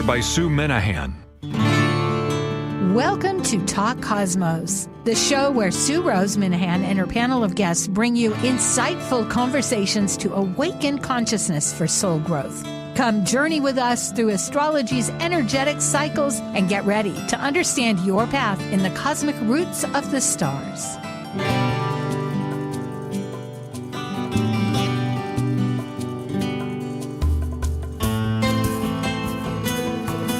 by Sue Minahan. Welcome to Talk Cosmos, the show where Sue Rose Minahan and her panel of guests bring you insightful conversations to awaken consciousness for soul growth. Come journey with us through astrology's energetic cycles and get ready to understand your path in the cosmic roots of the stars.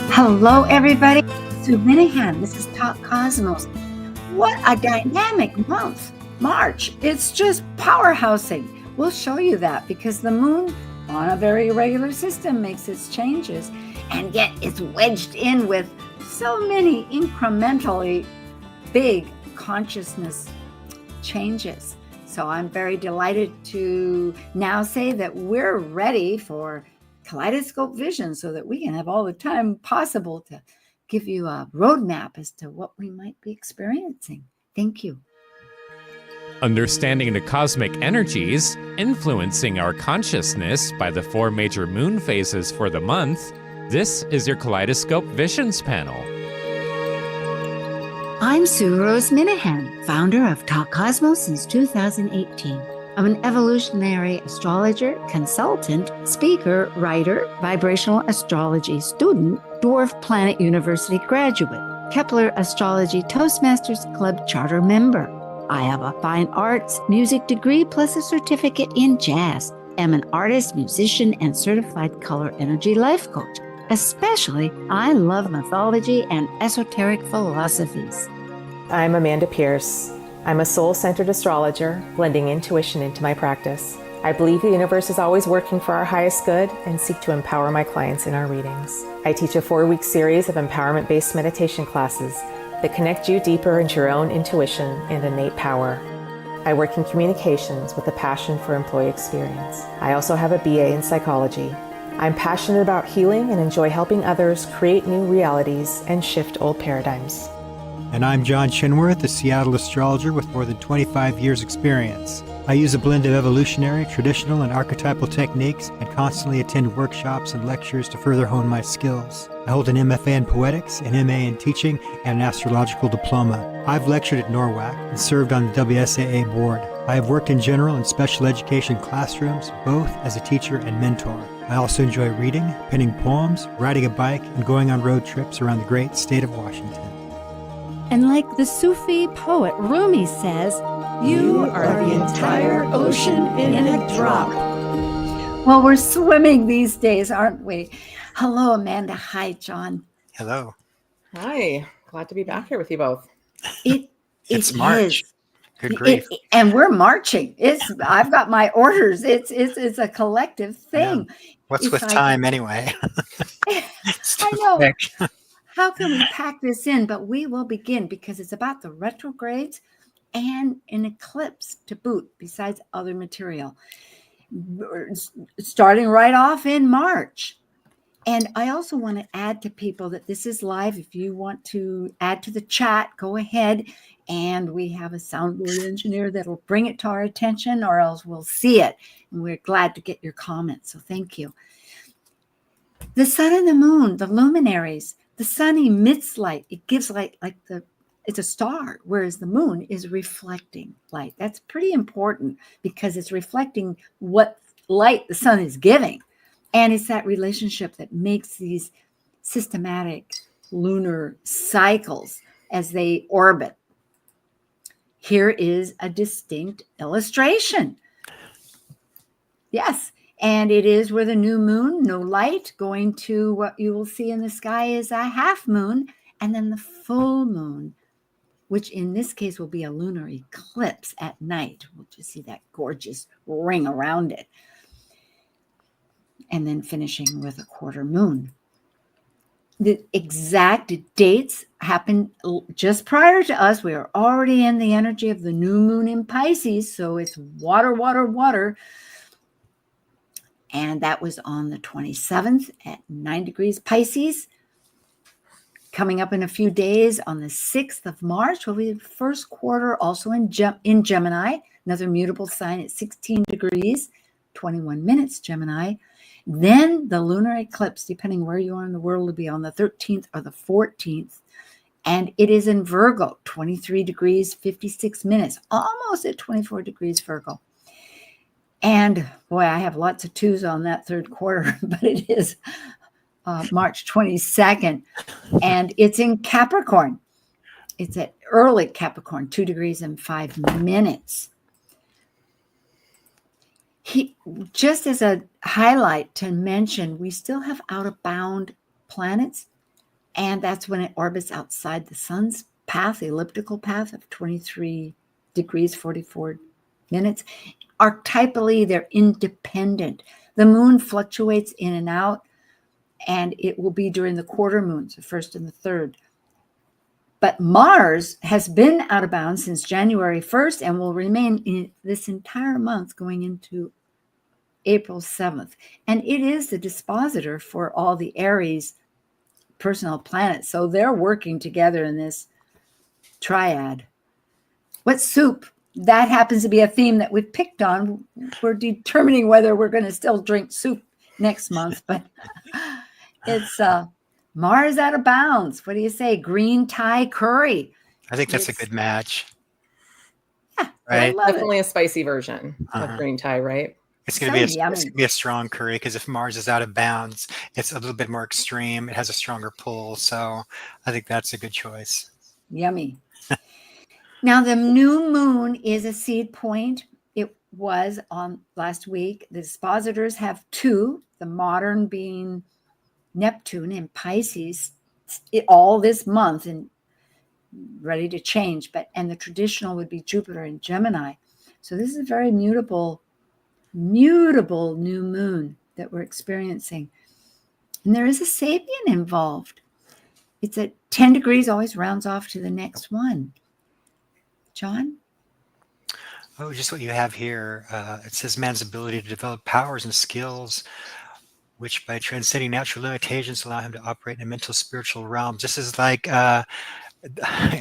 Hello, everybody. Sue Minahan. This is Talk Cosmos. What a dynamic month, March. It's just powerhousing. We'll show you that because the moon on a very irregular system makes its changes, and yet it's wedged in with so many incrementally big consciousness changes. So I'm very delighted to now say that we're ready for Kaleidoscope vision so that we can have all the time possible to give you a roadmap as to what we might be experiencing. Thank you. Understanding the cosmic energies influencing our consciousness by the 4 major moon phases for the month, this is your Kaleidoscope Visions panel. I'm Sue Rose Minahan, founder of Talk Cosmos since 2018. I'm an evolutionary astrologer, consultant, speaker, writer, vibrational astrology student, Dwarf Planet University graduate, Kepler Astrology Toastmasters Club charter member. I have a fine arts music degree plus a certificate in jazz. I'm an artist, musician, and certified color energy life coach. Especially, I love mythology and esoteric philosophies. I'm Amanda Pierce. I'm a soul-centered astrologer, blending intuition into my practice. I believe the universe is always working for our highest good and seek to empower my clients in our readings. I teach a 4-week series of empowerment-based meditation classes that connect you deeper into your own intuition and innate power. I work in communications with a passion for employee experience. I also have a BA in psychology. I'm passionate about healing and enjoy helping others create new realities and shift old paradigms. And I'm John Chinworth, a Seattle astrologer with more than 25 years experience. I use a blend of evolutionary, traditional, and archetypal techniques and constantly attend workshops and lectures to further hone my skills. I hold an MFA in poetics, an MA in teaching, and an astrological diploma. I've lectured at NORWAC and served on the WSAA board. I have worked in general and special education classrooms, both as a teacher and mentor. I also enjoy reading, penning poems, riding a bike, and going on road trips around the great state of Washington. And like the Sufi poet Rumi says, you are the entire ocean in a drop. Well, we're swimming these days, aren't we? Hello, Amanda. Hi, John. Hello. Hi, glad to be back here with you both. It's March. Good grief. And we're marching. I've got my orders. It's a collective thing. Yeah. What's with time anyway? I know. How can we pack this in? But we will begin because it's about the retrogrades and an eclipse to boot, besides other material. Starting right off in March. And I also want to add to people that this is live. If you want to add to the chat, go ahead. And we have a soundboard engineer that'll bring it to our attention, or else we'll see it. And we're glad to get your comments. So thank you. The sun and the moon, the luminaries. The sun emits light. It gives light it's a star, whereas the moon is reflecting light. That's pretty important because it's reflecting what light the sun is giving. And it's that relationship that makes these systematic lunar cycles as they orbit. Here is a distinct illustration. Yes. And it is with a new moon, no light, going to what you will see in the sky is a half moon, and then the full moon, which in this case will be a lunar eclipse at night. We'll just see that gorgeous ring around it. And then finishing with a quarter moon. The exact dates happen just prior to us. We are already in the energy of the new moon in Pisces, so it's water, water, water. And that was on the 27th at 9 degrees Pisces. Coming up in a few days on the 6th of March will be the first quarter also in Gemini, another mutable sign at 16 degrees, 21 minutes Gemini. Then the lunar eclipse, depending where you are in the world, will be on the 13th or the 14th. And it is in Virgo, 23 degrees, 56 minutes, almost at 24 degrees Virgo. And boy, I have lots of twos on that third quarter, but it is March 22nd. And it's in Capricorn. It's at early Capricorn, 2 degrees and 5 minutes. Just as a highlight to mention, we still have out-of-bound planets, and that's when it orbits outside the sun's path, the elliptical path of 23 degrees, 44 minutes. Archetypally, they're independent. The moon fluctuates in and out, and it will be during the quarter moons, the first and the third. But Mars has been out of bounds since January 1st and will remain in this entire month going into April 7th. And it is the dispositor for all the Aries personal planets. So they're working together in this triad. What soup? That happens to be a theme that we've picked on. We're determining whether we're going to still drink soup next month, but it's Mars out of bounds. What do you say? Green Thai curry. I think that's a good match. Yeah, right. Definitely a spicy version of green Thai, right? It's going to be a strong curry because if Mars is out of bounds, it's a little bit more extreme. It has a stronger pull. So I think that's a good choice. Yummy. Now, the new moon is a seed point. It was on last week. The dispositors have two, the modern being Neptune in Pisces, all this month and ready to change. And the traditional would be Jupiter in Gemini. So this is a very mutable new moon that we're experiencing. And there is a Sabian involved. It's at 10 degrees, always rounds off to the next one. John? Oh, just what you have here. It says man's ability to develop powers and skills, which by transcending natural limitations allow him to operate in a mental spiritual realm. This is like, I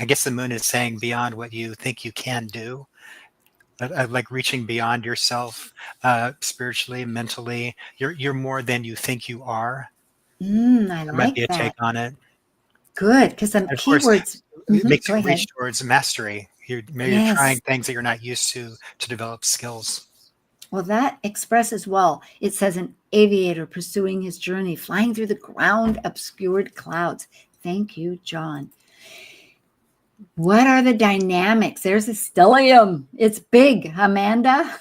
guess the moon is saying beyond what you think you can do. Like reaching beyond yourself spiritually, mentally. You're more than you think you are. I like that. Might be a take on it. Good, because some keywords. It makes you reach towards mastery. You're trying things that you're not used to develop skills. Well, that expresses well. It says an aviator pursuing his journey, flying through the ground obscured clouds. Thank you, John. What are the dynamics? There's a stellium. It's big, Amanda.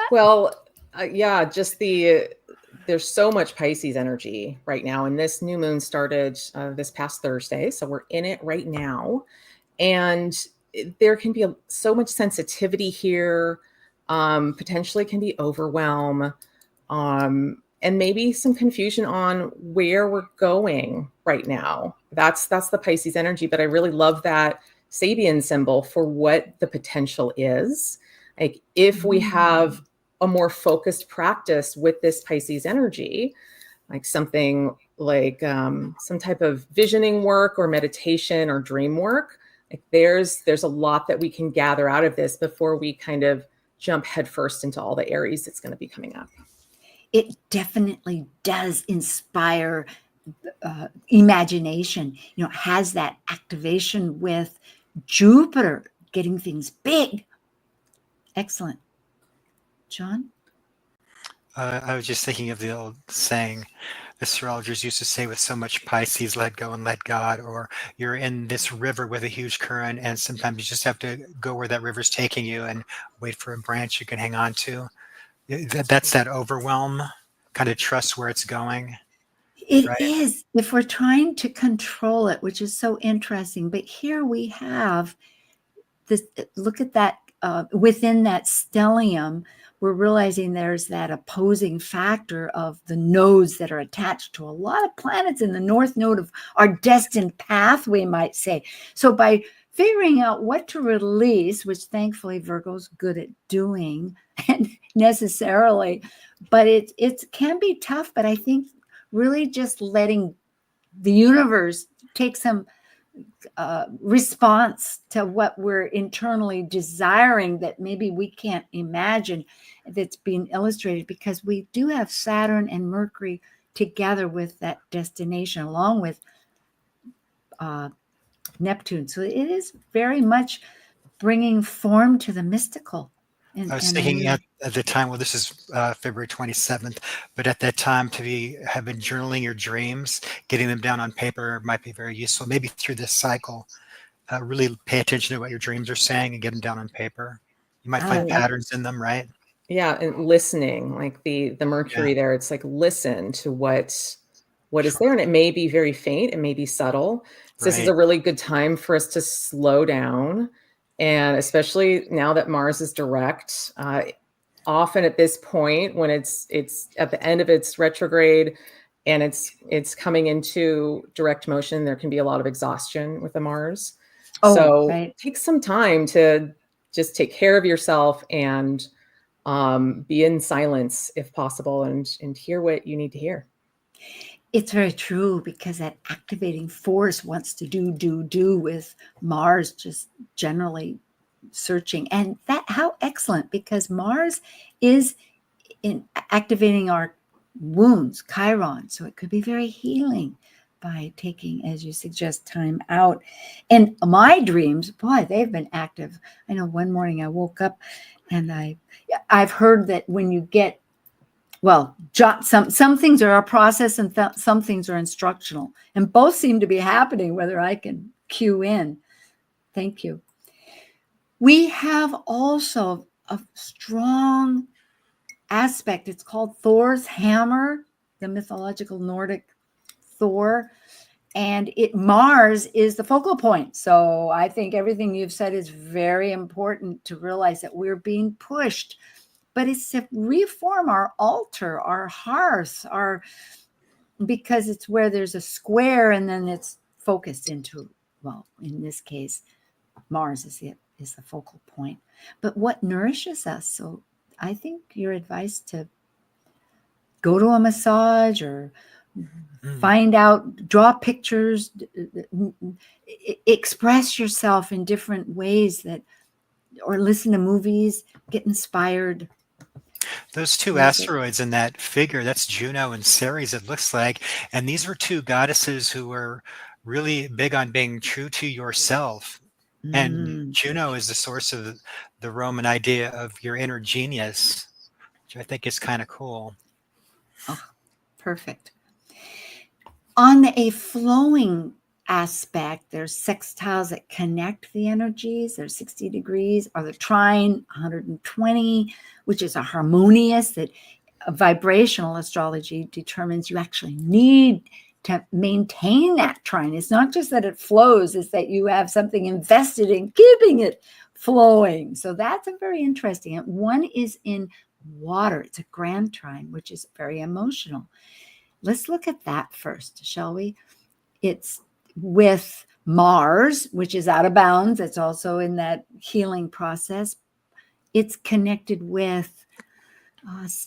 Well, yeah, just there's so much Pisces energy right now. And this new moon started this past Thursday. So we're in it right now. And there can be so much sensitivity here, potentially can be overwhelm, and maybe some confusion on where we're going right now. That's the Pisces energy, but I really love that Sabian symbol for what the potential is. Like if we have a more focused practice with this Pisces energy, like something like some type of visioning work or meditation or dream work, like there's a lot that we can gather out of this before we kind of jump headfirst into all the Aries that's going to be coming up. It definitely does inspire imagination, has that activation with Jupiter getting things big. Excellent. John? I was just thinking of the old saying astrologers used to say, with so much Pisces, let go and let God, or you're in this river with a huge current and sometimes you just have to go where that river's taking you and wait for a branch you can hang on to. That's that overwhelm, kind of trust where it's going. It is, if we're trying to control it, which is so interesting. But here we have this, look at that, within that stellium, we're realizing there's that opposing factor of the nodes that are attached to a lot of planets in the north node of our destined path, we might say. So by figuring out what to release, which thankfully Virgo's good at doing, and necessarily, but it can be tough. But I think really just letting the universe take some response to what we're internally desiring that maybe we can't imagine, that's being illustrated, because we do have Saturn and Mercury together with that destination, along with Neptune. So it is very much bringing form to the mystical. I was thinking at the time, well, this is February 27th, but at that time have been journaling your dreams, getting them down on paper might be very useful. Maybe through this cycle, really pay attention to what your dreams are saying and get them down on paper. You might find patterns in them, right? Yeah, and listening, like the Mercury there, it's like listen to what is there, and it may be very faint, it may be subtle. So this is a really good time for us to slow down, and especially now that Mars is direct. Often at this point, when it's at the end of its retrograde and it's coming into direct motion, there can be a lot of exhaustion with the Mars. Take some time to just take care of yourself and be in silence if possible, and hear what you need to hear. It's very true, because that activating force wants to do with Mars just generally searching. And that, how excellent, because Mars is in activating our wounds, Chiron. So it could be very healing by taking, as you suggest, time out. And my dreams, boy, they've been active. I know one morning I woke up and I've heard that when you get, well, some things are a process and some things are instructional, and both seem to be happening, whether I can cue in. Thank you. We have also a strong aspect. It's called Thor's hammer, the mythological Nordic Thor, and Mars is the focal point. So I think everything you've said is very important to realize, that we're being pushed. But it's to reform our altar, our hearth, because it's where there's a square and then it's focused into, well, in this case, Mars is the focal point. But what nourishes us? So I think your advice to go to a massage or find out, draw pictures, express yourself in different ways, or listen to movies, get inspired. Those two asteroids in that figure, that's Juno and Ceres, it looks like. And these were two goddesses who were really big on being true to yourself. And Juno is the source of the Roman idea of your inner genius, which I think is kind of cool. Oh, perfect. On a flowing aspect, there's sextiles that connect the energies. There's 60 degrees, or the trine 120, which is a harmonious, that vibrational astrology determines you actually need to maintain that trine. It's not just that it flows, it's that you have something invested in keeping it flowing. So that's a very interesting. And one is in water. It's a grand trine, which is very emotional. Let's look at that first, shall we? It's with Mars, which is out of bounds. It's also in that healing process. It's connected with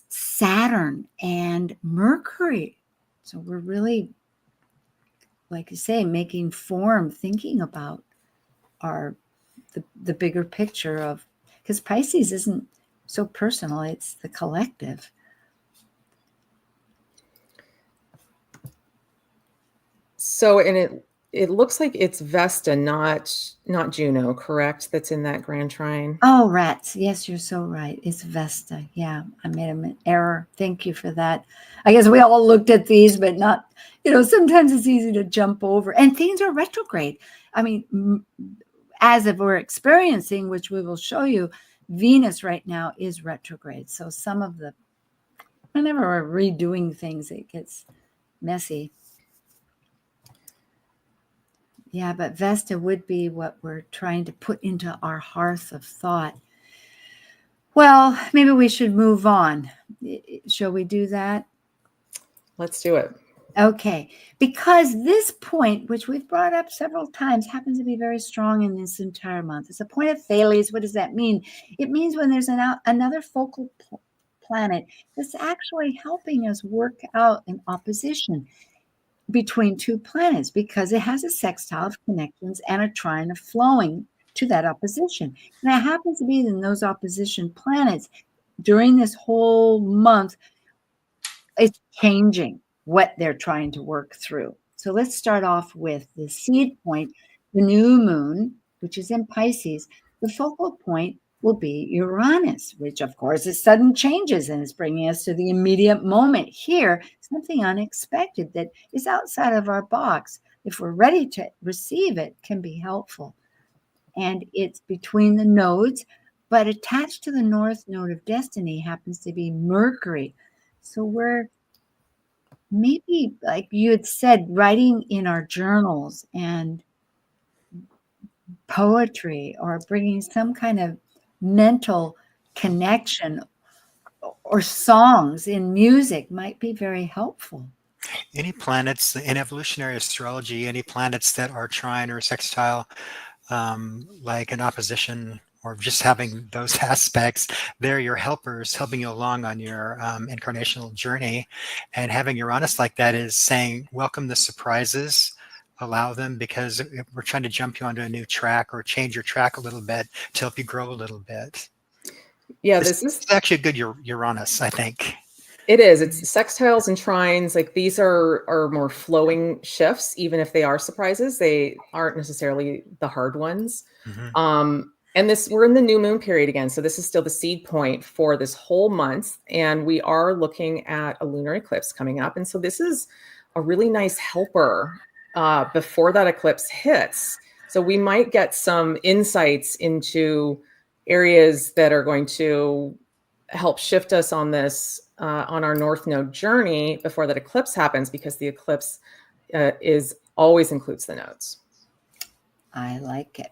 Saturn and Mercury. So we're really, like you say, making form, thinking about the bigger picture of, because Pisces isn't so personal, it's the collective. So, and it looks like it's Vesta, not Juno, correct? That's in that grand trine. Oh, rats. Yes, you're so right. It's Vesta. Yeah, I made an error. Thank you for that. I guess we all looked at these, but not, sometimes it's easy to jump over. And things are retrograde. I mean, as if we're experiencing, which we will show you, Venus right now is retrograde. So whenever we're redoing things, it gets messy. Yeah, but Vesta would be what we're trying to put into our hearth of thought. Well, maybe we should move on. Shall we do that? Let's do it. Okay, because this point, which we've brought up several times, happens to be very strong in this entire month. It's a point of Thales. What does that mean? It means when there's another focal planet that's actually helping us work out an opposition. between two planets because it has a sextile of connections and a trine of flowing to that opposition. And it happens to be in those opposition planets during this whole month, it's changing what they're trying to work through. So let's start off with the seed point, the new moon, which is in Pisces. The focal point will be Uranus, which of course is sudden changes and is bringing us to the immediate moment here, something unexpected that is outside of our box. If we're ready to receive it, can be helpful. And it's between the nodes, but attached to the north node of destiny happens to be Mercury. So we're maybe, like you had said, writing in our journals and poetry or bringing some kind of mental connection or songs in music might be very helpful. Any planets in evolutionary astrology, any planets that are trine or sextile, like an opposition or just having those aspects, they're your helpers helping you along on your incarnational journey. And having Uranus like that is saying, welcome the surprises, allow them, because we're trying to jump you onto a new track or change your track a little bit to help you grow a little bit. Yeah, this is actually a good Uranus, I think. It is. It's sextiles and trines. Like these are more flowing shifts, even if they are surprises. They aren't necessarily the hard ones. Mm-hmm. And we're in the new moon period again. So this is still the seed point for this whole month. And we are looking at a lunar eclipse coming up. And so this is a really nice helper before that eclipse hits. So we might get some insights into areas that are going to help shift us on this, on our North Node journey before that eclipse happens, because the eclipse always includes the nodes. I like it.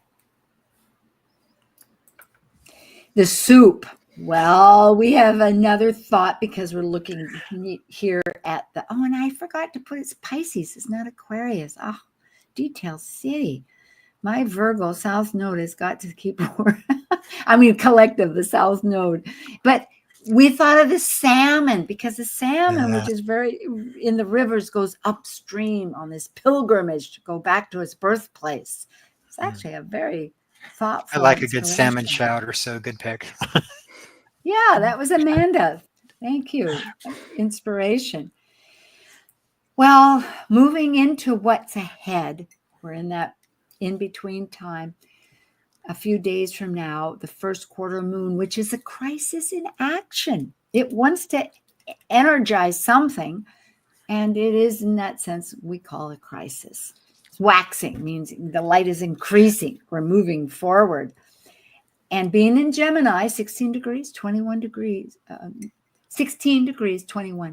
The soup. Well, we have another thought because we're looking here at and I forgot to put it's Pisces. It's not Aquarius. Oh, Detail City. My Virgo South Node has got to keep collective, the South Node. But we thought of the salmon because the salmon, which is very in the rivers, goes upstream on this pilgrimage to go back to its birthplace. It's actually a very thoughtful. I like a good salmon chowder, so good pick. Yeah, that was Amanda. Thank you. Inspiration. Well, moving into what's ahead, we're in that in-between time. A few days from now, the first quarter moon, which is a crisis in action. It wants to energize something, and it is, in that sense, we call it crisis. It's waxing, means the light is increasing. We're moving forward. And being in Gemini, 16 degrees, 21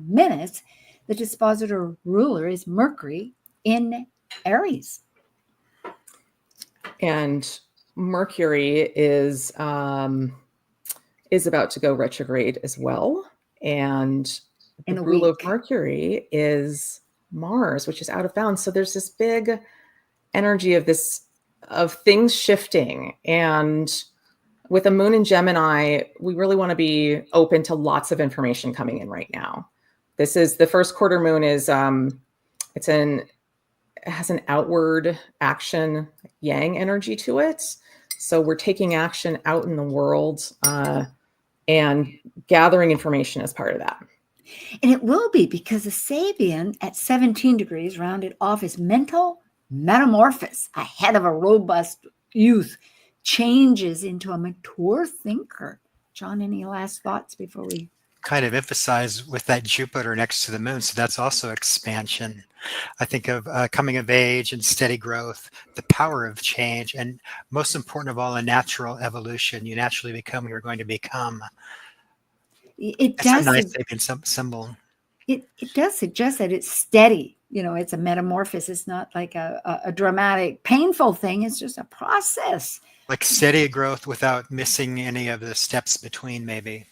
minutes, the dispositor ruler is Mercury in Aries. And Mercury is about to go retrograde as well. And the ruler of Mercury is Mars, which is out of bounds. So there's this big energy of things shifting. And with a moon in Gemini, we really want to be open to lots of information coming in right now. This is the first quarter moon is it has an outward action yang energy to it. So we're taking action out in the world and gathering information as part of that. And it will be because the Sabian at 17 degrees rounded off is mental metamorphosis ahead of a robust youth, changes into a mature thinker. John, any last thoughts before we kind of emphasize with that Jupiter next to the moon? So that's also expansion. I think of coming of age and steady growth, the power of change, and most important of all, a natural evolution. You naturally become who you're going to become. It's a nice symbol. It does suggest that it's steady. It's a metamorphosis. It's not like a dramatic, painful thing. It's just a process. Like steady growth without missing any of the steps between, maybe.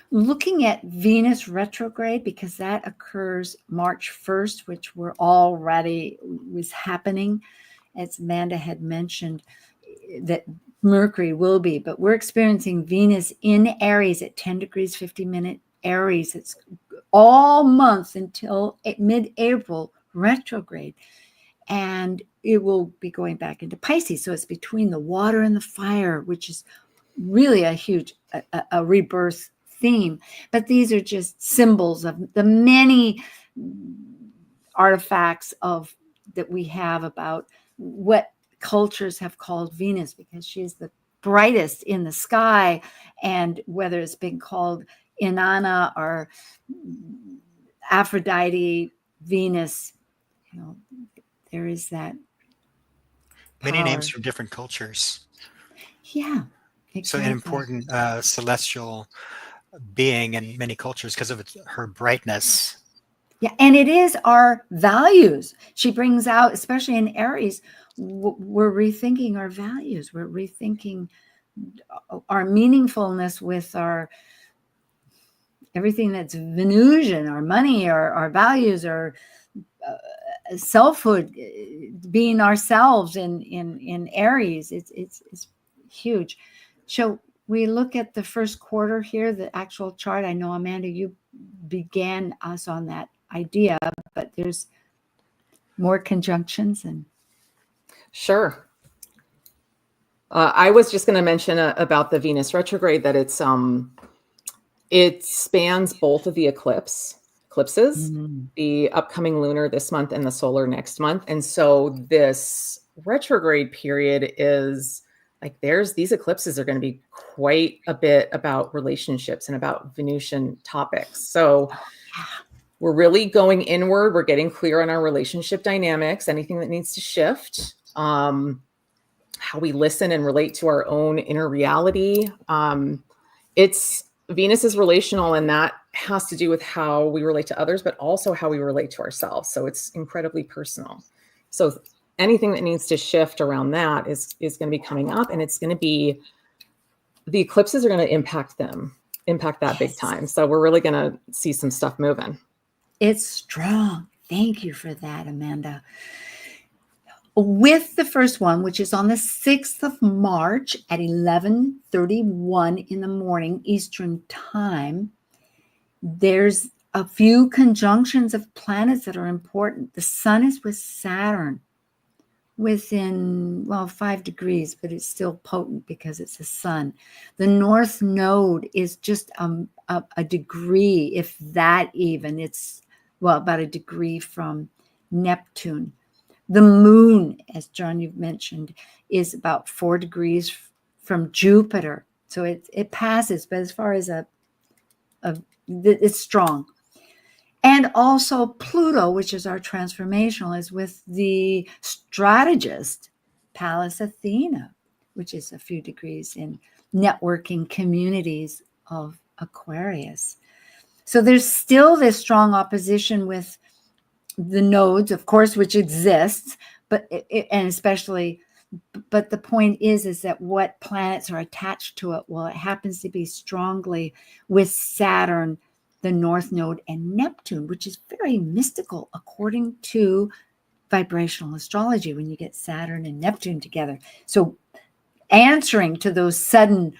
Looking at Venus retrograde, because that occurs March 1st, which was happening, as Amanda had mentioned, that Mercury will be, but we're experiencing Venus in Aries at 10 degrees, 50-minute Aries. It's all month until mid-April, retrograde. And it will be going back into Pisces. So it's between the water and the fire, which is really a huge a rebirth theme. But these are just symbols of the many artifacts of that we have about what cultures have called Venus, because she is the brightest in the sky. And whether it's been called Inanna or Aphrodite, Venus, there is that Many power. names from different cultures. Yeah, exactly. So an important celestial being in many cultures because of her brightness. Yeah, and it is our values. She brings out, especially in Aries, we're rethinking our values. We're rethinking our meaningfulness with our everything that's Venusian, our money, our values, our selfhood, being ourselves in Aries. It's huge. So we look at the first quarter here, the actual chart. I know, Amanda, you began us on that idea, but there's more conjunctions. And Sure. I was just going to mention about the Venus retrograde that it spans both of the eclipses, the upcoming lunar this month and the solar next month. And so this retrograde period is like these eclipses are going to be quite a bit about relationships and about Venusian topics. So we're really going inward. We're getting clear on our relationship dynamics, anything that needs to shift, how we listen and relate to our own inner reality. Venus is relational, and that has to do with how we relate to others, but also how we relate to ourselves. So it's incredibly personal. So anything that needs to shift around that is going to be coming up, and it's going to be, the eclipses are going to impact that big time. So we're really going to see some stuff moving. It's strong. Thank you for that, Amanda. With the first one, which is on the 6th of March at 11:31 in the morning Eastern time, there's a few conjunctions of planets that are important. The sun is with Saturn within, 5 degrees, but it's still potent because it's the sun. The North Node is just a degree, if that even. It's, about a degree from Neptune. The moon, as John, you've mentioned, is about 4 degrees from Jupiter. So it passes, but as far as it's strong. And also Pluto, which is our transformational, is with the strategist, Pallas Athena, which is a few degrees in networking communities of Aquarius. So there's still this strong opposition with the nodes, of course, which exists, but the point is that what planets are attached to it? Well, it happens to be strongly with Saturn, the North Node, and Neptune, which is very mystical according to vibrational astrology when you get Saturn and Neptune together. So answering to those sudden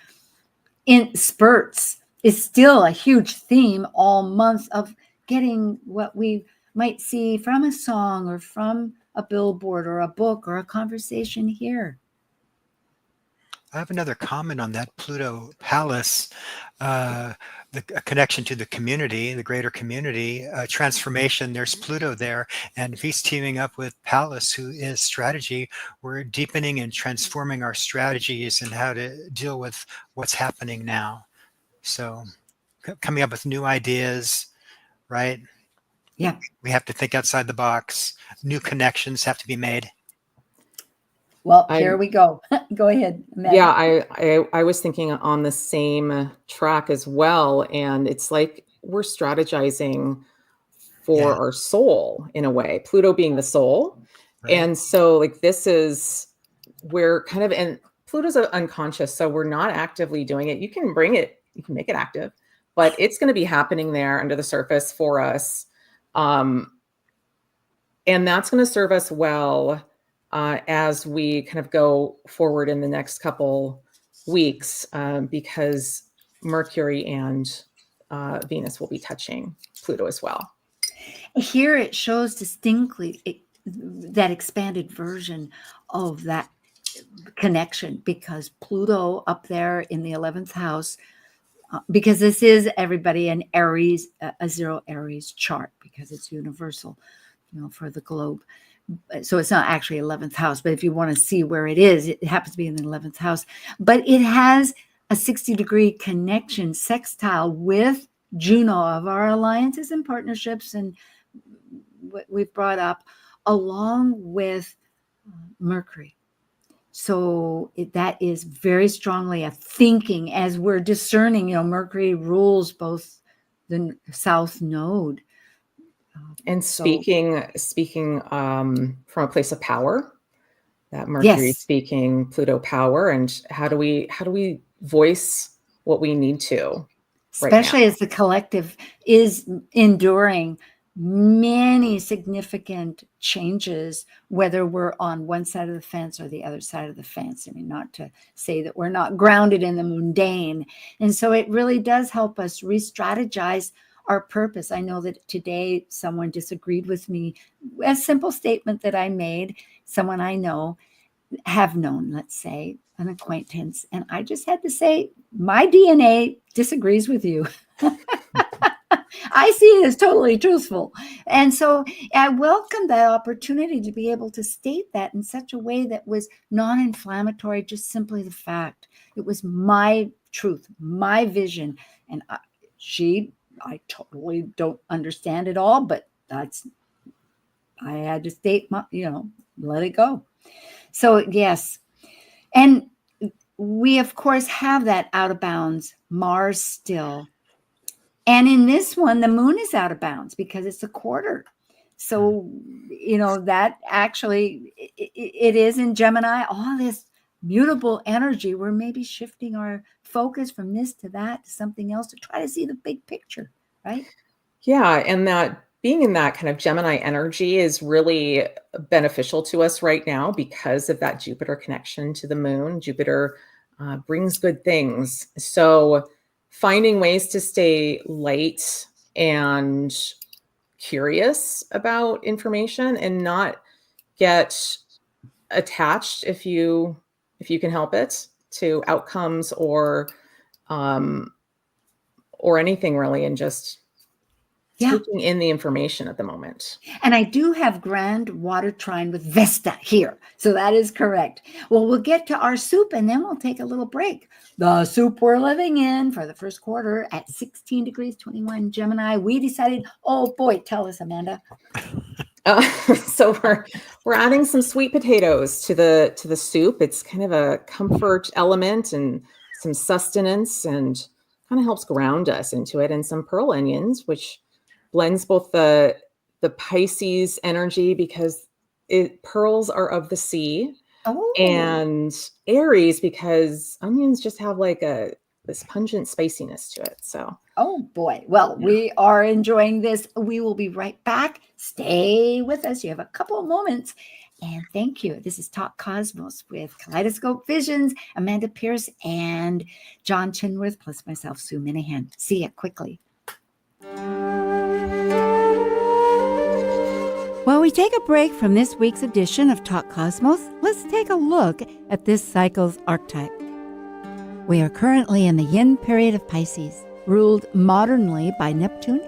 spurts is still a huge theme all month of getting what we might see from a song or from a billboard or a book or a conversation here. I have another comment on that. Pluto Pallas, the connection to the community, the greater community, transformation. There's Pluto there, and if he's teaming up with Pallas, who is strategy, we're deepening and transforming our strategies and how to deal with what's happening now. So coming up with new ideas, right? Yeah. We have to think outside the box. New connections have to be made. Well, here we go. Go ahead, Amanda. Yeah, I was thinking on the same track as well. And it's like we're strategizing for our soul in a way, Pluto being the soul. Right. And so like we're kind of, and Pluto's unconscious, so we're not actively doing it. You can make it active, but it's going to be happening there under the surface for us. And that's going to serve us well as we kind of go forward in the next couple weeks, because Mercury and Venus will be touching Pluto as well. Here it shows distinctly that expanded version of that connection, because Pluto up there in the 11th house, because this is, everybody, an Aries, a zero Aries chart, because it's universal, for the globe. So it's not actually 11th house, but if you want to see where it is, it happens to be in the 11th house. But it has a 60-degree connection sextile with Juno of our alliances and partnerships and what we've brought up, along with Mercury. So that is very strongly a thinking, as we're discerning, Mercury rules both the south node. And speaking from a place of power, that Mercury speaking Pluto power, and how do we voice what we need to, especially as the collective is enduring many significant changes, whether we're on one side of the fence or the other side of the fence. I mean, not to say that we're not grounded in the mundane. And so it really does help us re-strategize our purpose. I know that today someone disagreed with me. A simple statement that I made, someone I have known, let's say, an acquaintance. And I just had to say, my DNA disagrees with you. I see it as totally truthful. And so I welcomed that opportunity to be able to state that in such a way that was non-inflammatory, just simply the fact. It was my truth, my vision. And I totally don't understand it all, but I had to state let it go. So yes. And we of course have that out of bounds Mars still. And in this one, the moon is out of bounds because it's a quarter. So, that actually, it is in Gemini, all this mutable energy. We're maybe shifting our focus from this to that to something else to try to see the big picture, right? Yeah. And that being in that kind of Gemini energy is really beneficial to us right now because of that Jupiter connection to the moon. Jupiter brings good things. So finding ways to stay light and curious about information and not get attached, if you can help it, to outcomes or anything really, and just taking in the information at the moment. And I do have grand water trine with Vesta here. So that is correct. Well, we'll get to our soup and then we'll take a little break. The soup we're living in for the first quarter at 16 degrees, 21 Gemini. We decided, oh boy, tell us, Amanda. So we're adding some sweet potatoes to the soup. It's kind of a comfort element and some sustenance, and kind of helps ground us into it. And some pearl onions, which blends both the Pisces energy, because pearls are of the sea, and Aries, because onions just have like this pungent spiciness to it. So, oh boy. Well, we are enjoying this. We will be right back. Stay with us. You have a couple of moments. And thank you. This is Talk Cosmos with Kaleidoscope Visions, Amanda Pierce and John Chinworth, plus myself, Sue Minahan. See ya quickly. While we take a break from this week's edition of Talk Cosmos, let's take a look at this cycle's archetype. We are currently in the yin period of Pisces, ruled modernly by Neptune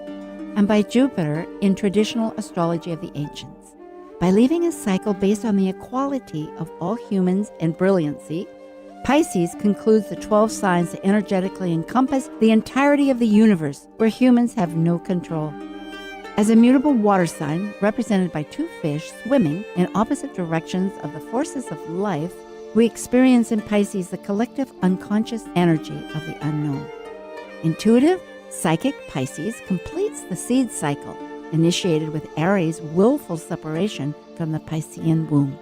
and by Jupiter in traditional astrology of the ancients. By leaving a cycle based on the equality of all humans and brilliancy, Pisces concludes the 12 signs that energetically encompass the entirety of the universe, where humans have no control. As a mutable water sign represented by two fish swimming in opposite directions of the forces of life, we experience in Pisces the collective unconscious energy of the unknown. Intuitive, psychic Pisces completes the seed cycle, initiated with Aries' willful separation from the Piscean womb.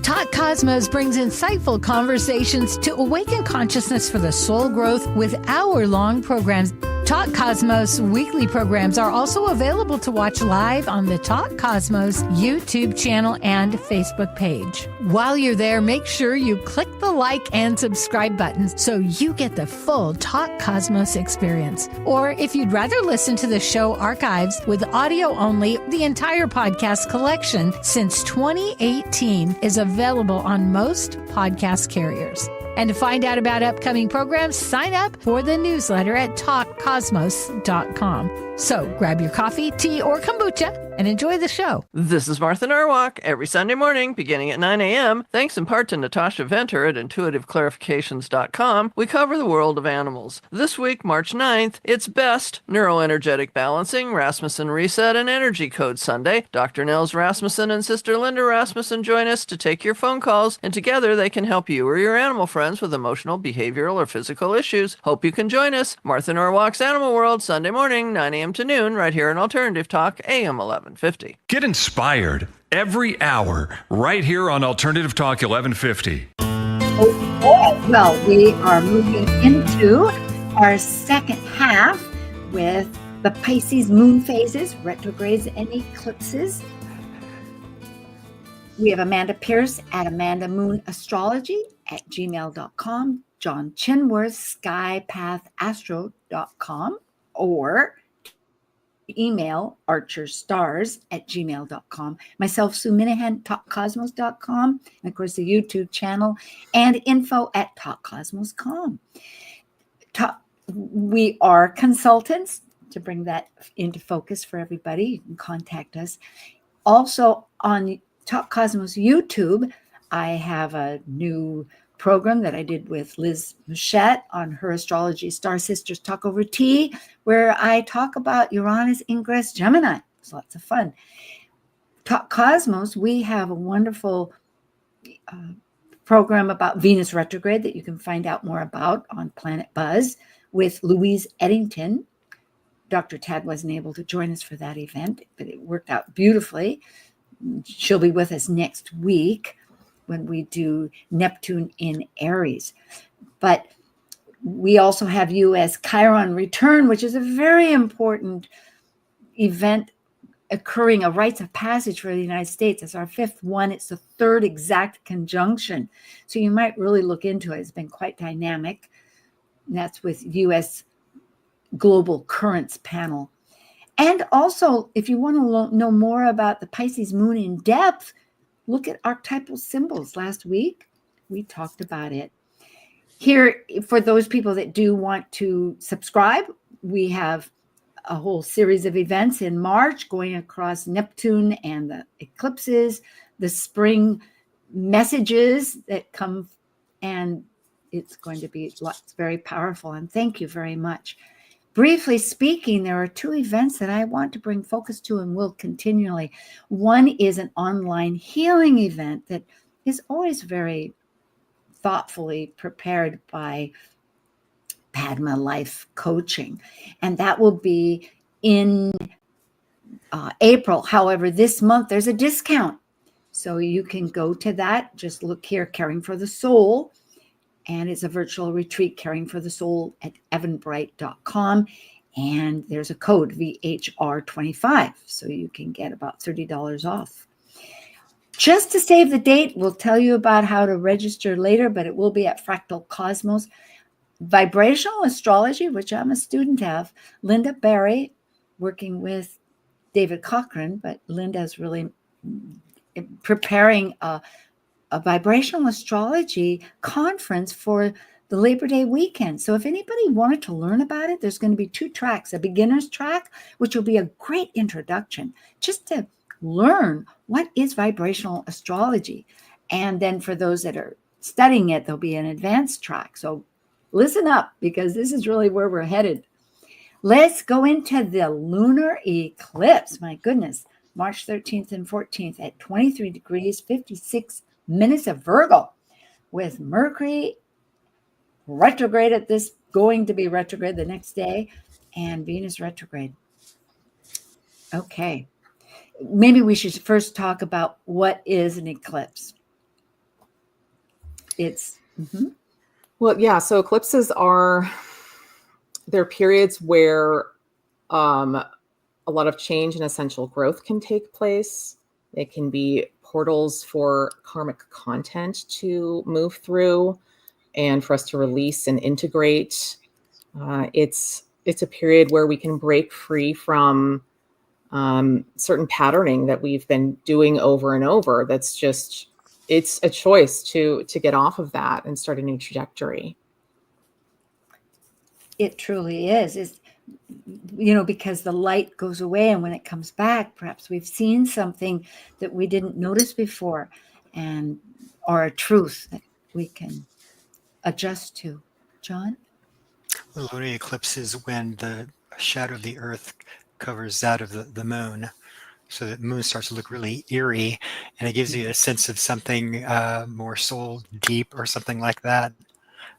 Talk Cosmos brings insightful conversations to awaken consciousness for the soul growth with hour-long programs Talk Cosmos weekly programs are also available to watch live on the Talk Cosmos YouTube channel and Facebook page. While you're there, make sure you click the like and subscribe buttons so you get the full Talk Cosmos experience. Or if you'd rather listen to the show archives with audio only, the entire podcast collection since 2018 is available on most podcast carriers. And to find out about upcoming programs, sign up for the newsletter at talkcosmos.com. So grab your coffee, tea, or kombucha and enjoy the show. This is Martha Norwalk every Sunday morning beginning at 9 a.m. Thanks in part to Natasha Venter at intuitiveclarifications.com, we cover the world of animals. This week, March 9th, it's Best, Neuroenergetic Balancing, Rasmussen Reset, and Energy Code Sunday. Dr. Nels Rasmussen and Sister Linda Rasmussen join us to take your phone calls, and together they can help you or your animal friends with emotional, behavioral, or physical issues. Hope you can join us. Martha Norwalk's Animal World, Sunday morning, 9 a.m. to noon, right here on Alternative Talk, AM 1150. Get inspired every hour right here on Alternative Talk 1150. Well, we are moving into our second half with the Pisces moon phases, retrogrades, and eclipses. We have Amanda Pierce at AmandaMoonAstrology@gmail.com, John Chinworth, SkyPathAstro.com, or email archerstars@gmail.com. Myself, Sue Minahan, talkcosmos.com, and of course the YouTube channel, and info@talkcosmos.com. We are consultants, to bring that into focus for everybody. You can contact us. Also on Talk Cosmos YouTube, I have a new program that I did with Liz Machette on her astrology Star Sisters Talk Over Tea, where I talk about Uranus ingress Gemini. It's lots of fun. Talk Cosmos, we have a wonderful program about Venus retrograde that you can find out more about on Planet Buzz with Louise Eddington. Dr. Tad wasn't able to join us for that event, but it worked out beautifully. She'll be with us next week when we do Neptune in Aries. But we also have U.S. Chiron return, which is a very important event occurring, a rites of passage for the United States. It's our fifth one. It's the third exact conjunction. So you might really look into it. It's been quite dynamic. And that's with U.S. Global Currents panel. And also, if you want to know more about the Pisces moon in depth, look at archetypal symbols. Last week, we talked about it. Here, for those people that do want to subscribe, we have a whole series of events in March going across Neptune and the eclipses, the spring messages that come, and it's going to be lots very powerful. And thank you very much. Briefly speaking, there are two events that I want to bring focus to and will continually. One is an online healing event that is always very thoughtfully prepared by Padma Life Coaching, and that will be in April. However, this month there's a discount, so you can go to that. Just look here, Caring for the Soul. And it's a virtual retreat, Caring for the Soul, at evanbright.com. And there's a code, VHR25, so you can get about $30 off. Just to save the date, we'll tell you about how to register later, but it will be at Fractal Cosmos. Vibrational Astrology, which I'm a student of, Linda Barry, working with David Cochran, but Linda's really preparing a vibrational astrology conference for the Labor Day weekend. So if anybody wanted to learn about it, there's going to be two tracks, a beginner's track, which will be a great introduction just to learn what is vibrational astrology. And then for those that are studying it, there'll be an advanced track. So listen up, because this is really where we're headed. Let's go into the lunar eclipse. My goodness, March 13th and 14th at 23 degrees, 56 minutes of Virgo, with Mercury retrograde at this, going to be retrograde the next day, and Venus retrograde. Okay. Maybe we should first talk about what is an eclipse. It's Well, yeah. So eclipses are there are periods where a lot of change and essential growth can take place. It can be portals for karmic content to move through and for us to release and integrate. It's a period where we can break free from certain patterning that we've been doing over and over. That's just, it's a choice to get off of that and start a new trajectory. It truly is, because the light goes away, and when it comes back, perhaps we've seen something that we didn't notice before, or a truth that we can adjust to. John? The lunar eclipse is when the shadow of the earth covers that of the moon. So the moon starts to look really eerie, and it gives you a sense of something more soul deep or something like that.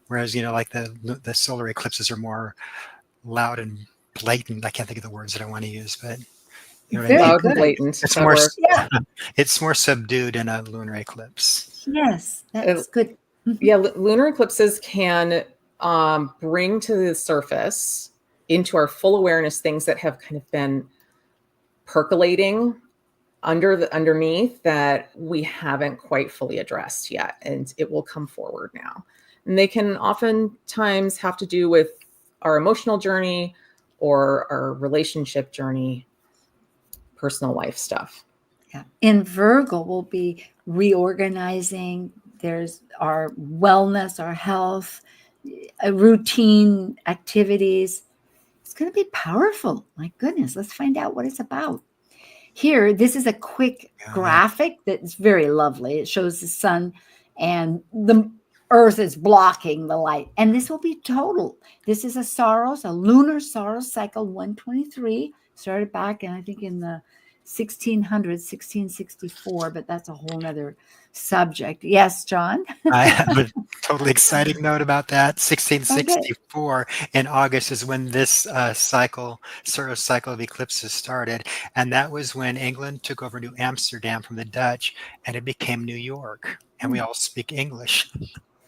Whereas, like the solar eclipses are more loud and blatant. I can't think of the words that I want to use, but you know what I mean? Loud and blatant. It's that more, works. it's more subdued in a lunar eclipse. Yes, that's good. Yeah, lunar eclipses can bring to the surface, into our full awareness, things that have kind of been percolating underneath that we haven't quite fully addressed yet, and it will come forward now. And they can oftentimes have to do with our emotional journey or our relationship journey, personal life stuff. Yeah. In Virgo, we'll be reorganizing. There's our wellness, our health, routine activities. It's going to be powerful. My goodness, let's find out what it's about. Here, this is a quick graphic that's very lovely. It shows the sun and the Earth is blocking the light. And this will be total. This is a lunar Saros cycle 123. Started back, I think, in the 1600s, 1664, but that's a whole nother subject. Yes, John? I have a totally exciting note about that. 1664 in August is when this Saros cycle of eclipses started. And that was when England took over New Amsterdam from the Dutch, and it became New York. And we all speak English.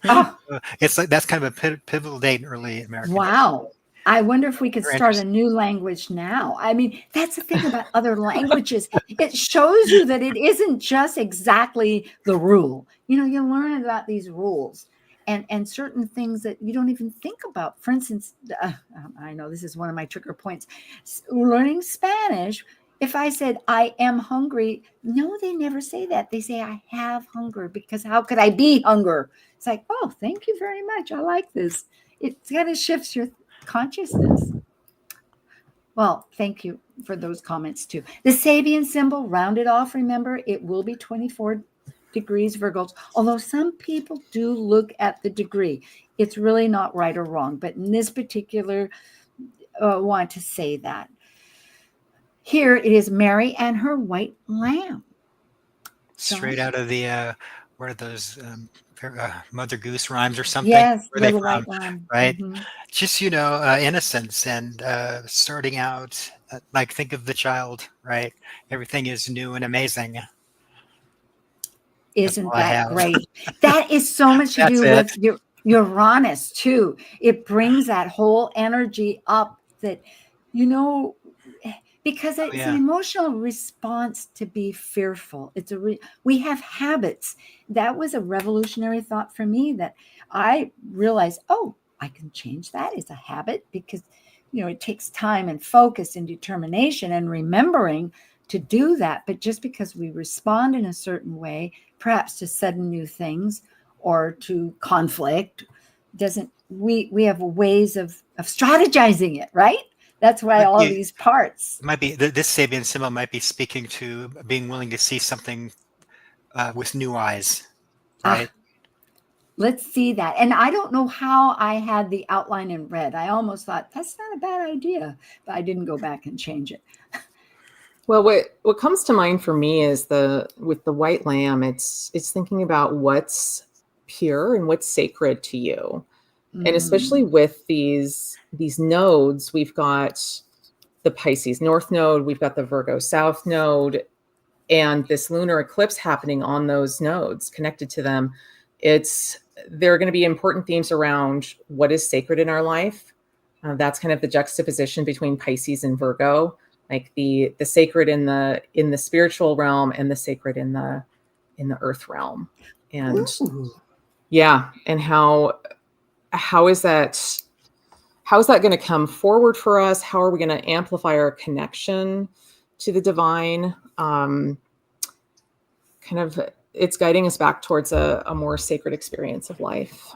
Oh. It's like, that's kind of a pivotal date in early American history. Wow. I wonder if we could start a new language now. I mean, that's the thing about other languages. It shows you that it isn't just exactly the rule. You learn about these rules and certain things that you don't even think about. For instance, I know this is one of my trigger points. Learning Spanish, if I said, I am hungry, no, they never say that. They say, I have hunger, because how could I be hunger? It's like, oh, thank you very much. I like this. It kind of shifts your consciousness. Well, thank you for those comments too. The Sabian symbol, rounded off, remember, it will be 24 degrees Virgos, although some people do look at the degree. It's really not right or wrong, but in this particular, want to say that. Here it is Mary and her white lamb. Straight out of the, what are those, Mother Goose rhymes or something? Yes, where Little White Lamb. Right? Mm-hmm. Just, innocence and starting out, like, think of the child, right? Everything is new and amazing. Isn't that great? That is so much to do with your Uranus too. It brings that whole energy up that, because it's an emotional response to be fearful. We have habits. That was a revolutionary thought for me, that I realized, I can change that. It's a habit, because, it takes time and focus and determination and remembering to do that. But just because we respond in a certain way, perhaps to sudden new things or to conflict, we have ways of strategizing it, right? That's why all these parts. Might be this Sabian symbol might be speaking to being willing to see something with new eyes, right? Let's see that. And I don't know how I had the outline in red. I almost thought that's not a bad idea, but I didn't go back and change it. Well, what comes to mind for me is with the white lamb, it's thinking about what's pure and what's sacred to you. And especially with these nodes, we've got the Pisces North node, we've got the Virgo South node, and this lunar eclipse happening on those nodes connected to them. There are going to be important themes around what is sacred in our life, That's kind of the juxtaposition between Pisces and Virgo, like the sacred in the spiritual realm and the sacred in the earth realm. And Ooh. yeah, and how is that going to come forward for us? How are we going to amplify our connection to the divine? Kind of, it's guiding us back towards a more sacred experience of life.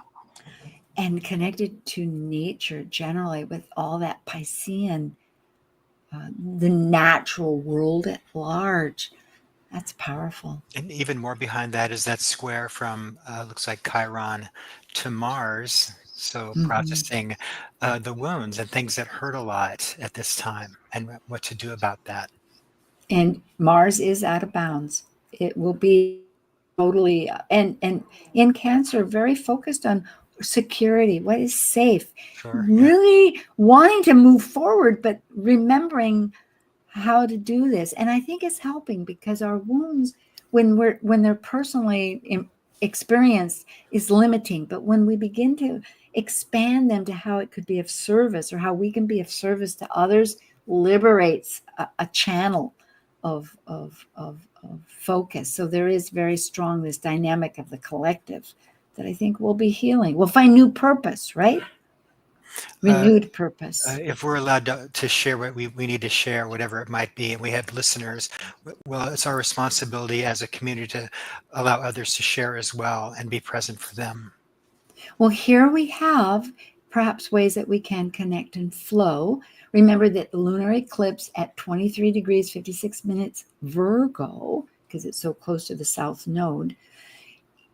And connected to nature generally with all that Piscean, the natural world at large. That's powerful. And even more behind that is that square from, looks like Chiron to Mars. So processing the wounds and things that hurt a lot at this time and what to do about that. And Mars is out of bounds. It will be totally, and in Cancer, very focused on security, what is safe, Sure. really wanting to move forward, but remembering how to do this. And I think it's helping because our wounds, when they're personally experienced, is limiting. But when we begin to expand them to how it could be of service or how we can be of service to others, liberates a channel of focus. So there is very strong this dynamic of the collective that I think will be healing. We'll find new purpose, right? Renewed purpose. If we're allowed to share what we need to share, whatever it might be, and we have listeners, well, it's our responsibility as a community to allow others to share as well and be present for them. Well, here we have perhaps ways that we can connect and flow. Remember that the lunar eclipse at 23 degrees, 56 minutes Virgo, because it's so close to the south node,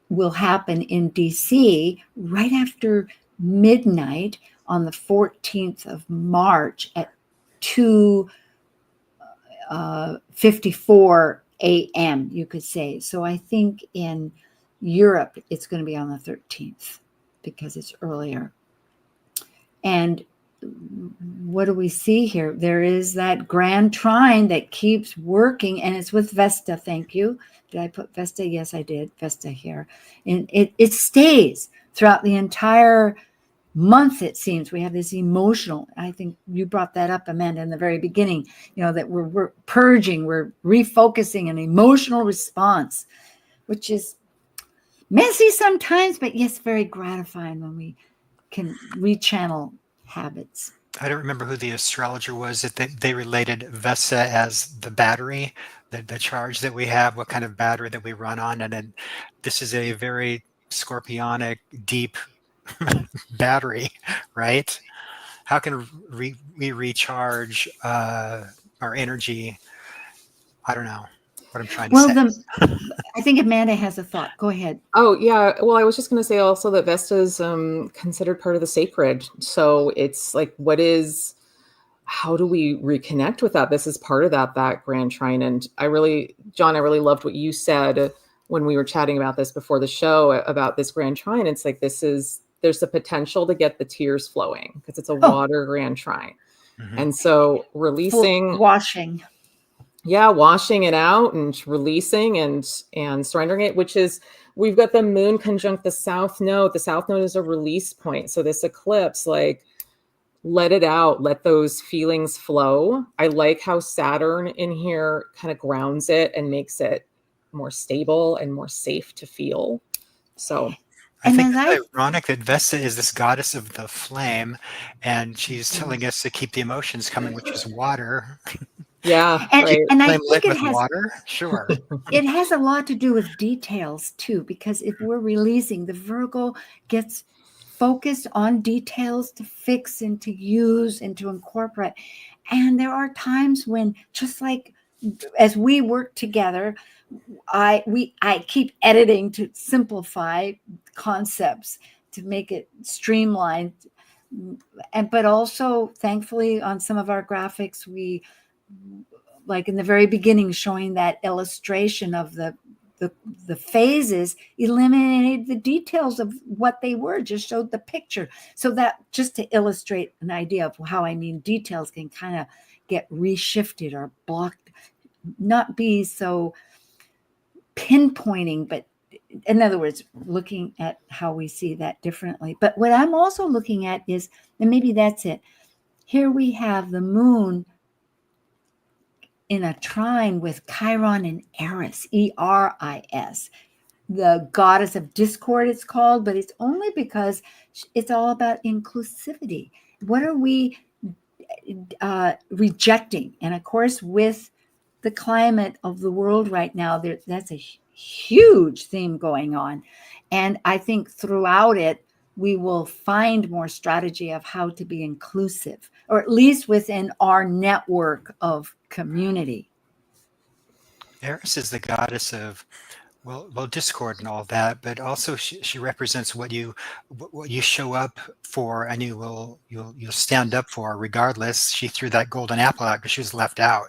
will happen in DC right after midnight on the 14th of March at 2:54 a.m., you could say. So I think in Europe, it's going to be on the 13th because it's earlier. And what do we see here? There is that grand trine that keeps working, and it's with Vesta. Thank you. Did I put Vesta? Yes, I did. Vesta here. And it stays throughout the entire month, it seems. We have this emotional, I think you brought that up, Amanda, in the very beginning, that we're purging, we're refocusing an emotional response, which is messy sometimes, but yes, very gratifying when we can rechannel habits. I don't remember who the astrologer was that they related Vesta as the battery, the charge that we have, what kind of battery that we run on. And then this is a very scorpionic, deep battery, right? How can we recharge our energy? I don't know what I'm trying to say. I think Amanda has a thought. Go ahead. Oh, yeah. Well, I was just going to say also that Vesta is considered part of the sacred. So it's like, how do we reconnect with that? This is part of that grand trine. And John, I really loved what you said when we were chatting about this before the show about this grand trine. It's like, there's the potential to get the tears flowing because it's a water grand trine. Mm-hmm. And so releasing, washing it out and releasing and surrendering it, which is, we've got the moon conjunct the south node. The south node is a release point. So this eclipse, like, let it out, let those feelings flow. I like how Saturn in here kind of grounds it and makes it more stable and more safe to feel. So I think it's ironic that Vesta is this goddess of the flame, and she's telling us to keep the emotions coming, which is water. Yeah, and I think it has water. Sure, it has a lot to do with details too, because if we're releasing, the Virgo gets focused on details to fix and to use and to incorporate. And there are times when, just like as we work together, I keep editing to simplify concepts, to make it streamlined. But also, thankfully, on some of our graphics, we, like in the very beginning, showing that illustration of the phases, eliminated the details of what they were, just showed the picture. So that, just to illustrate an idea of how I mean details can kind of get reshifted or blocked, not be so pinpointing, but in other words, looking at how we see that differently. But what I'm also looking at is, and maybe that's it, Here we have the moon in a trine with Chiron and Eris, Eris, the goddess of discord, it's called, but it's only because it's all about inclusivity. What are we rejecting? And of course, with the climate of the world right now, that's a huge theme going on. And I think throughout it, we will find more strategy of how to be inclusive, or at least within our network of community. Eris is the goddess of discord and all that, but also she represents what you show up for, and you'll stand up for regardless. She threw that golden apple out because she was left out.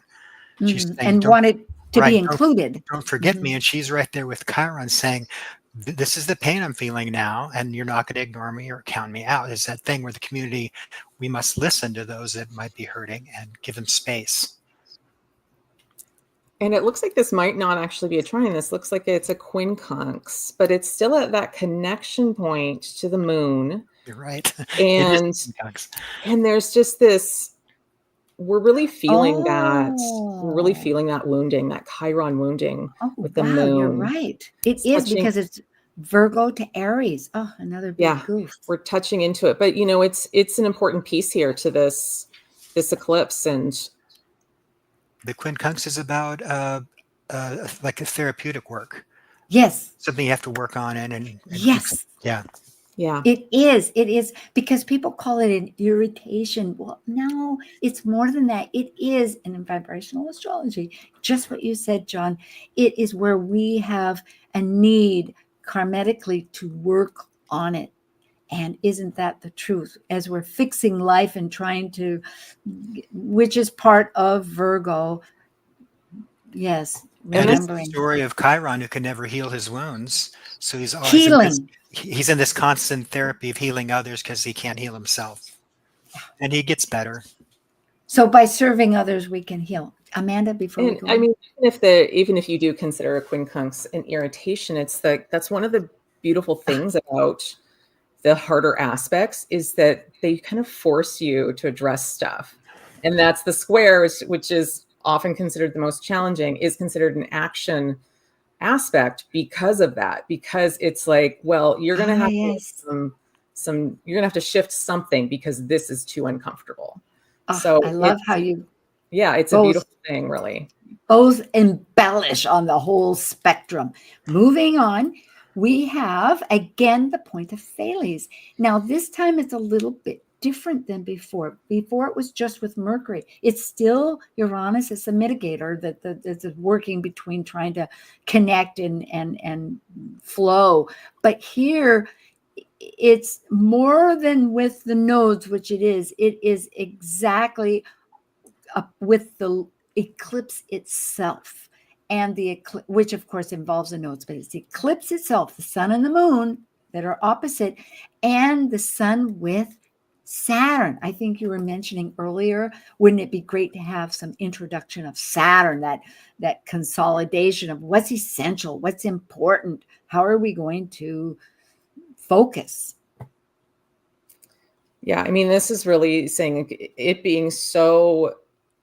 She's saying, and wanted to be included. Don't forget me. And she's right there with Chiron saying, this is the pain I'm feeling now, and you're not going to ignore me or count me out. It's that thing where the community, we must listen to those that might be hurting and give them space. And it looks like this might not actually be a trine. This looks like it's a quincunx, but it's still at that connection point to the moon. You're right. And there's just this, we're really feeling that. We're really feeling that wounding, that Chiron wounding with the moon. You're right. It's because it's Virgo to Aries. Oh, another big goof. We're touching into it. But, it's an important piece here to this eclipse. And the quincunx is about like a therapeutic work. Yes. Something you have to work on it. And yes. Yeah. Yeah. It is because people call it an irritation. Well, no, it's more than that. It is, and in vibrational astrology, just what you said, John, it is where we have a need karmatically to work on it. And isn't that the truth? As we're fixing life and trying to, which is part of Virgo. Yes. And it's the story of Chiron who can never heal his wounds. So he's always healing. He's in this constant therapy of healing others because he can't heal himself. And he gets better. So by serving others, we can heal. Amanda, before we go on. I mean, even if you do consider a quincunx an irritation, it's that's one of the beautiful things about the harder aspects is that they kind of force you to address stuff. And that's the square, which is often considered the most challenging, is considered an action aspect because of that, because it's like, well, you're going to have you're going to have to shift something because this is too uncomfortable. So I love how you, it's a beautiful thing, really. Both embellish on the whole spectrum. Moving on, we have again the point of Thales. Now this time it's a little bit different than before. Before it was just with Mercury. It's still Uranus. It's a mitigator that's working between trying to connect and flow. But here it's more than with the nodes, which it is. It is exactly with the eclipse itself, and the eclipse, which of course involves the nodes, but it's the eclipse itself, the sun and the moon that are opposite, and the sun with Saturn. I think you were mentioning earlier, wouldn't it be great to have some introduction of Saturn, that consolidation of what's essential, what's important, how are we going to focus? Yeah, I mean, this is really saying it being so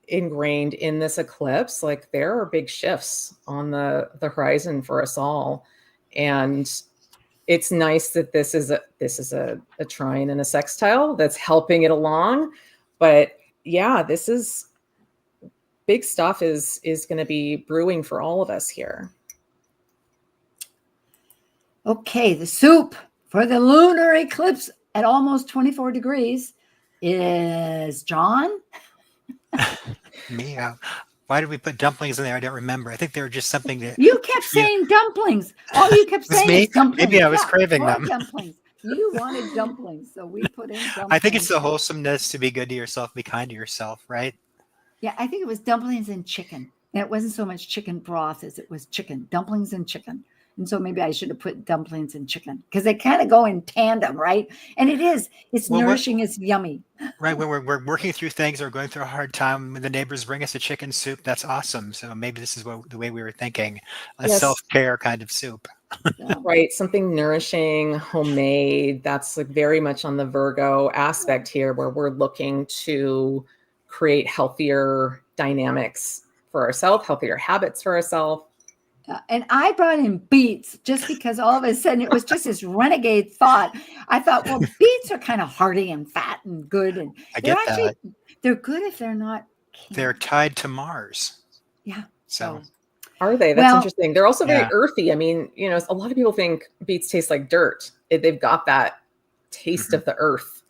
ingrained in this eclipse, like there are big shifts on the horizon for us all. And it's nice that this is a trine and a sextile that's helping it along. But yeah, this is big stuff is going to be brewing for all of us here. Okay, the soup for the lunar eclipse at almost 24 degrees is John. Me? Why did we put dumplings in there? I don't remember. I think they were just something that you kept saying dumplings. All you kept saying is dumplings. Maybe I was craving them. Dumplings. You wanted dumplings, so we put in dumplings. I think it's the wholesomeness to be good to yourself, be kind to yourself, right? Yeah, I think it was dumplings and chicken. And it wasn't so much chicken broth as it was chicken, dumplings and chicken. And so maybe I should have put dumplings and chicken because they kind of go in tandem, right? And it's Well, nourishing, it's yummy. right when we're working through things or going through a hard time, when the neighbors bring us a chicken soup, that's awesome. So maybe this is the way we were thinking, a Yes. self-care kind of soup. So, Right. Something nourishing, homemade. That's like very much on the Virgo aspect here, where we're looking to create healthier dynamics for ourselves, healthier habits for ourselves. and I brought in beets just because all of a sudden it was just this renegade thought. I thought, well, beets are kind of hearty and fat and good. And I get that. they're good if they're not canned. They're tied to Mars. Yeah. So Are they? That's Well, interesting. They're also very yeah. earthy. I mean, a lot of people think beets taste like dirt. They've got that taste of the earth.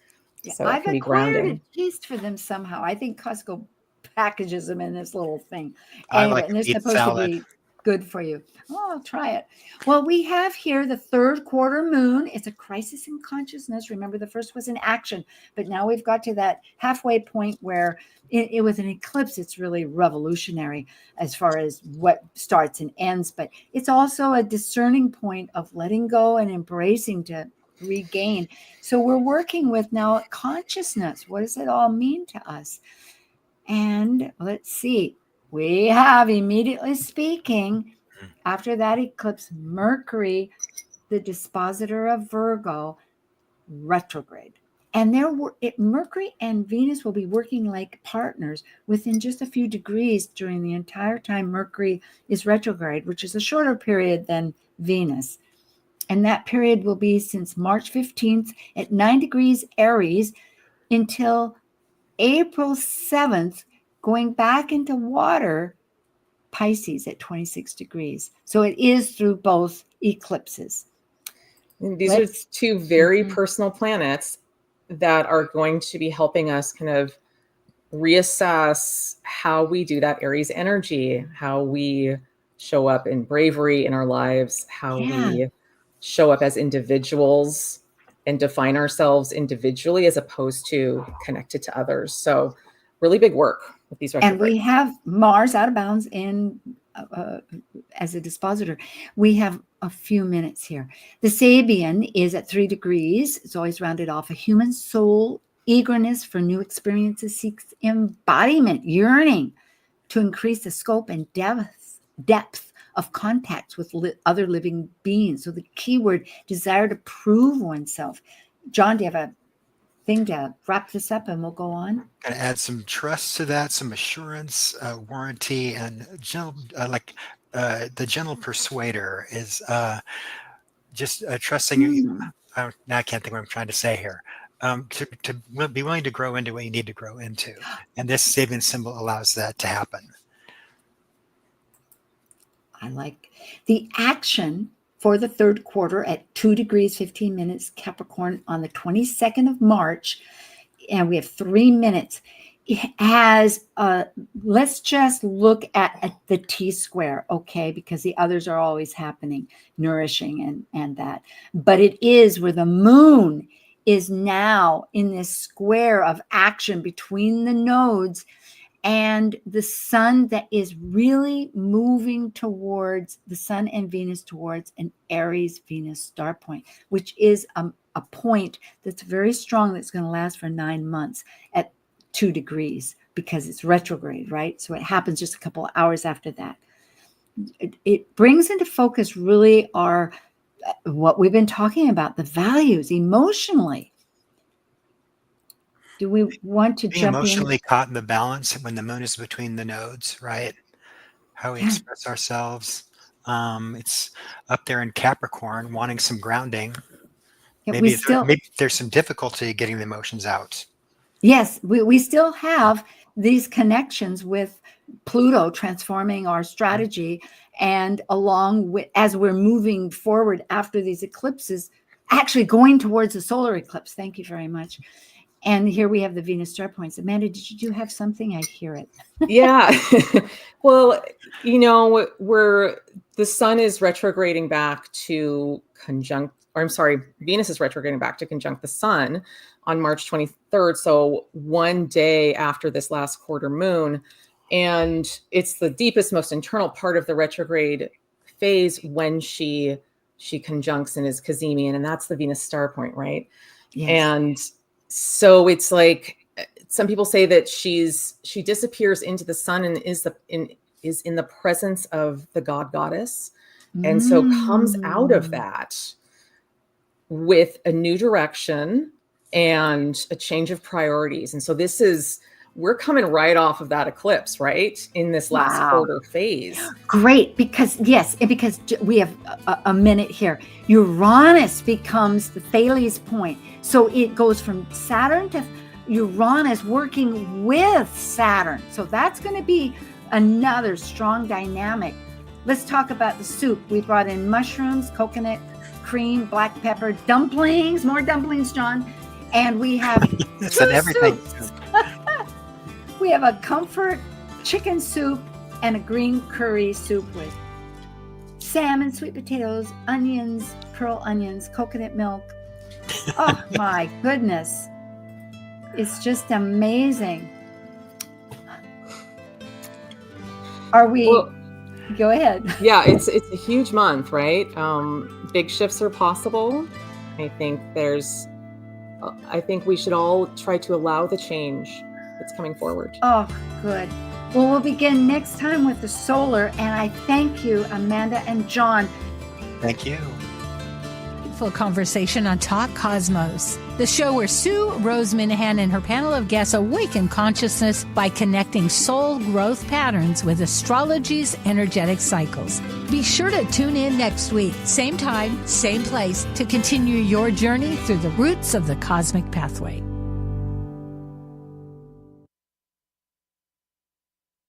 yeah, So it I've can be acquired grounding. a taste for them somehow. I think Costco packages them in this little thing. I Anyway, like and they're beet supposed salad. to be good for you. Oh, I'll try it. Well, we have here the third quarter moon. It's a crisis in consciousness. Remember, the first was an action, but now we've got to that halfway point where it was an eclipse. It's really revolutionary as far as what starts and ends, but it's also a discerning point of letting go and embracing to regain. So we're working with now consciousness. What does it all mean to us? And let's see. We have, immediately speaking, after that eclipse, Mercury, the dispositor of Virgo, retrograde. And Mercury and Venus will be working like partners within just a few degrees during the entire time Mercury is retrograde, which is a shorter period than Venus. And that period will be since March 15th at 9 degrees Aries until April 7th, going back into water, Pisces at 26 degrees. So it is through both eclipses. And these are two very personal planets that are going to be helping us kind of reassess how we do that Aries energy, how we show up in bravery in our lives, how we show up as individuals and define ourselves individually as opposed to connected to others. So really big work with these retrogrades. And we have Mars out of bounds in as a dispositor. We have a few minutes here. The Sabian is at 3 degrees. It's always rounded off. A human soul, eagerness for new experiences, seeks embodiment, yearning to increase the scope and depth of contacts with other living beings. So the keyword, desire to prove oneself. John, do you have a thing to wrap this up and we'll go on? Gonna add some trust to that, some assurance, warranty, and gentle, the gentle persuader is just trusting you. Now I can't think what I'm trying to say here. To be willing to grow into what you need to grow into, and this Sabian symbol allows that to happen. I like the action for the third quarter at 2 degrees 15 minutes Capricorn on the 22nd of March, and we have 3 minutes. It has let's just look at the T square, okay, because the others are always happening, nourishing and that, but it is where the moon is now in this square of action between the nodes and the sun that is really moving towards the sun and Venus towards an Aries Venus Star Point, which is a point that's very strong, that's going to last for 9 months at 2 degrees because it's retrograde, right? So it happens just a couple of hours after that. It brings into focus really our what we've been talking about, the values emotionally. Do we want to Being jump emotionally in? caught in the balance when the moon is between the nodes, right? How we express ourselves. It's up there in Capricorn, wanting some grounding. Yeah, Maybe there's some difficulty getting the emotions out. Yes, we still have these connections with Pluto transforming our strategy, and along with as we're moving forward after these eclipses, actually going towards the solar eclipse. Thank you very much. And here we have the Venus Star Points. Amanda, did you have something? I hear it. Yeah. Well, where the sun is retrograding back to Venus is retrograding back to conjunct the sun on March 23rd. So one day after this last quarter moon. And it's the deepest, most internal part of the retrograde phase when she conjuncts and is Cazimian, and that's the Venus Star Point, right? Yes. And so it's like some people say that she disappears into the sun and is in the presence of the goddess, and so comes out of that with a new direction and a change of priorities. And so we're coming right off of that eclipse, right? In this last quarter phase. Great, because we have a minute here. Uranus becomes the Thales point. So it goes from Saturn to Uranus working with Saturn. So that's going to be another strong dynamic. Let's talk about the soup. We brought in mushrooms, coconut cream, black pepper, dumplings, more dumplings, John. And we have said everything. We have a comfort chicken soup and a green curry soup with salmon, sweet potatoes, onions, pearl onions, coconut milk. Oh my goodness. It's just amazing. Go ahead. Yeah, it's a huge month, right? Big shifts are possible. I think we should all try to allow the change that's coming forward. Oh, good. Well, we'll begin next time with the solar, and I thank you, Amanda and John. Thank you. Full conversation on Talk Cosmos, the show where Sue Minahan and her panel of guests awaken consciousness by connecting soul growth patterns with astrology's energetic cycles. Be sure to tune in next week, same time, same place, to continue your journey through the roots of the cosmic pathway.